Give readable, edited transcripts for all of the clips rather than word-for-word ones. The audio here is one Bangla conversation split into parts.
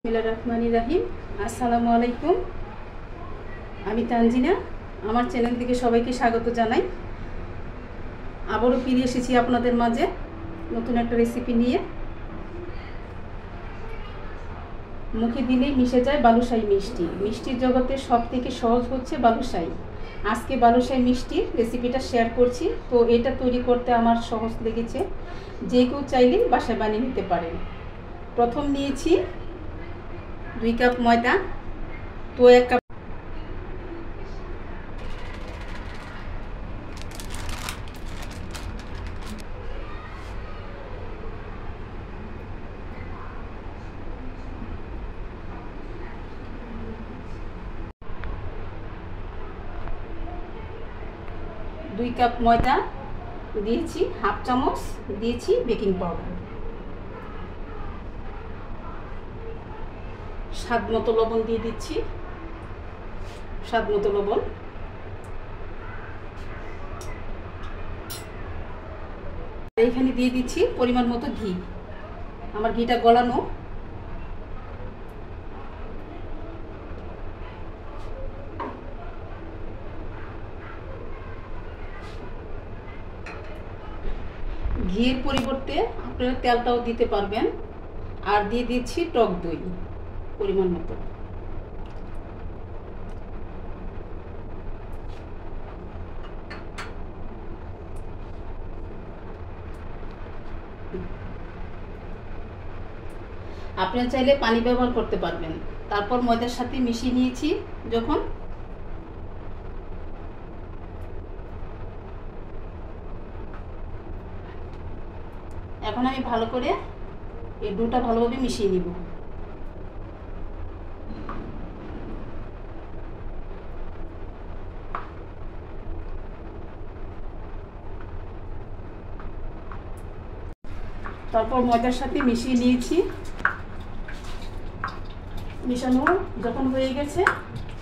রহিম আসসালামু আলাইকুম। আমি তানজিনা, আমার চ্যানেল থেকে সবাইকে স্বাগত জানাই। আবারও ফিরে এসেছি আপনাদের মাঝে নতুন একটা রেসিপি নিয়ে। মুখে দিলেই মিশে যায় বালুশাহী মিষ্টি। মিষ্টির জগতে সব থেকে সহজ হচ্ছে বালুশাহী। আজকে বালুশাহী মিষ্টির রেসিপিটা শেয়ার করছি। তো এটা তৈরি করতে আমার সহজ লেগেছে, যে কেউ চাইলেই বাসায় বানিয়ে নিতে পারেন। প্রথম নিয়েছি 2 কাপ ময়দা, তো 1 কাপ 2 কাপ ময়দা দিয়েছি, হাফ চামচ দিয়েছি বেকিং পাউডার, স্বাদ মতো লবণ দিয়ে দিচ্ছি, স্বাদ মতো লবণ। এইখানে দিয়ে দিচ্ছি পরিমাণ মতো ঘি। আমার ঘিটা গলানো। ঘিয়ের পরিবর্তে আপনারা তেলটাও দিতে পারবেন। আর দিয়ে দিচ্ছি টক দই পরিমাণ মতো। আপনারা চাইলে পানি ব্যবহার করতে পারবেন। তারপর ময়দার সাথে মিশিয়ে নিয়েছি যখন, এখন আমি ভালো করে এই ডোটা ভালোভাবে মিশিয়ে নিব। তারপর ময়দার সাথে মিশিয়ে নিয়েছি। মিশানো যখন হয়ে গেছে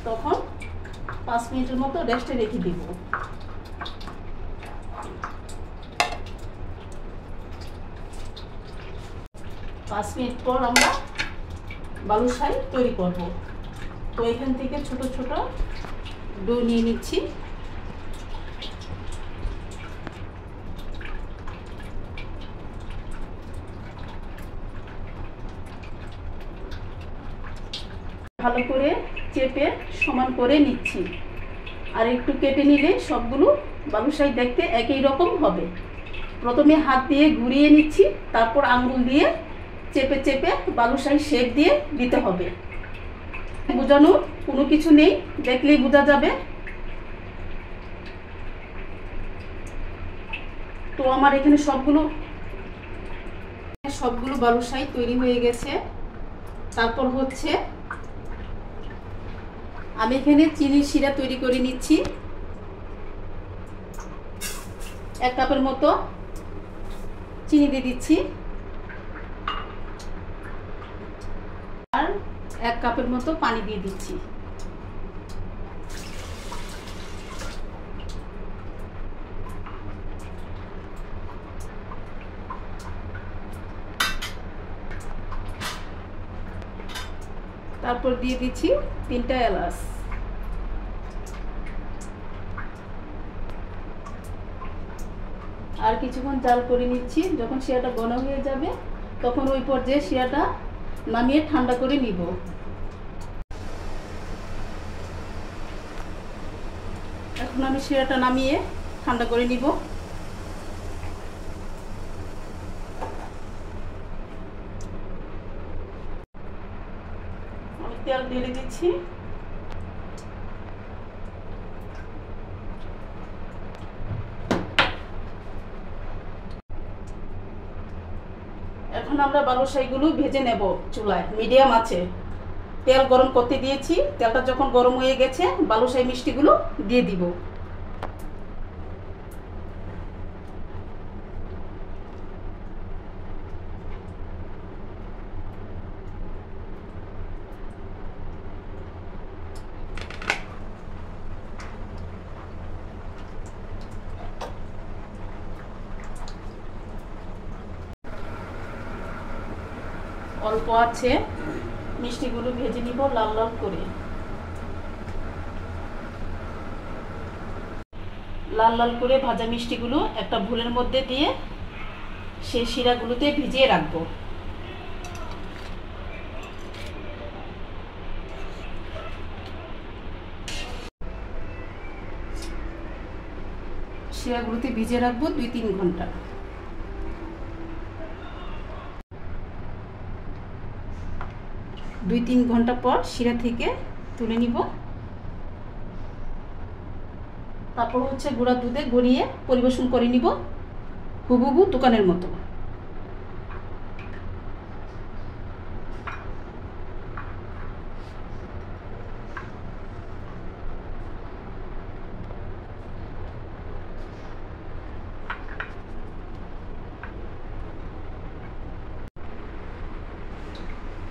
তখন 5 মিনিটের মতো রেস্টে রেখে দিব। পাঁচ মিনিট পর আমরা বালুশাহী তৈরি করব। তো এখান থেকে ছোট ছোট ডো নিয়ে নিচ্ছি। ভালো করে চেপে সমান করে নিচ্ছি। আর একটু কেটে নিলে সবগুলো বালুশাহী দেখতে একই রকম হবে। প্রথমে হাত দিয়ে ঘুরিয়ে নিচ্ছি, তারপর আঙ্গুল দিয়ে চেপে চেপে বালুশাহী শেপ দিয়ে দিতে হবে। বোঝানোর কোনো কিছু নেই, দেখলেই বোঝা যাবে। তো আমার এখানে সবগুলো বালুশাহী তৈরি হয়ে গেছে। তারপর হচ্ছে আমি এখানে চিনির শিরা তৈরি করে নিচ্ছি। 1 কাপের মতো চিনি দিয়ে দিচ্ছি, আর 1 কাপের মতো পানি দিয়ে দিচ্ছি। তারপর দিয়ে দিচ্ছি 3টা এলাচ। আর কিছুক্ষণ জাল করে নিচ্ছি। যখন শিরাটা ঘন হয়ে যাবে তখন ওই পর্যায়ে শিরাটা নামিয়ে ঠান্ডা করে নিব। এখন আমি শিরাটা নামিয়ে ঠান্ডা করে নিব। আমি তেল ঢেলে দিচ্ছি। এখন আমরা বালুশাহীগুলো ভেজে নেব চুলায় মিডিয়াম আছে। তেল গরম করতে দিয়েছি। তেলটা যখন গরম হয়ে গেছে বালুশাহী মিষ্টিগুলো দিয়ে দিব। অল্প আছে মিষ্টিগুলো ভেজে নিব লাল লাল করে। লাল লাল করে ভাজা মিষ্টিগুলো একটা ভুলের মধ্যে দিয়ে সেই শিরাগুলোতে ভিজিয়ে রাখবো। শিরাগুলোতে ভিজিয়ে রাখবো 2-3 ঘন্টা। দুই তিন ঘন্টা পর শিরা থেকে তুলে নিব। তারপর হচ্ছে গুঁড়া দুধে গড়িয়ে পরিবেশন করে নিব হুবহু দোকানের মতো।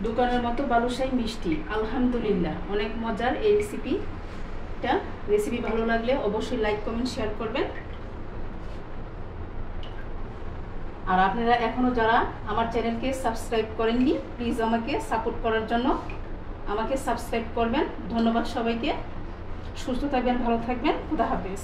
দোকানের মতো বালুশাহী মিষ্টি আলহামদুলিল্লাহ অনেক মজার এই রেসিপিটা। রেসিপি ভালো লাগলে অবশ্যই লাইক কমেন্ট শেয়ার করবেন। আর আপনারা এখনও যারা আমার চ্যানেলকে সাবস্ক্রাইব করেননি প্লিজ আমাকে সাপোর্ট করার জন্য আমাকে সাবস্ক্রাইব করবেন। ধন্যবাদ সবাইকে। সুস্থ থাকবেন, ভালো থাকবেন। খুদা হাফেজ।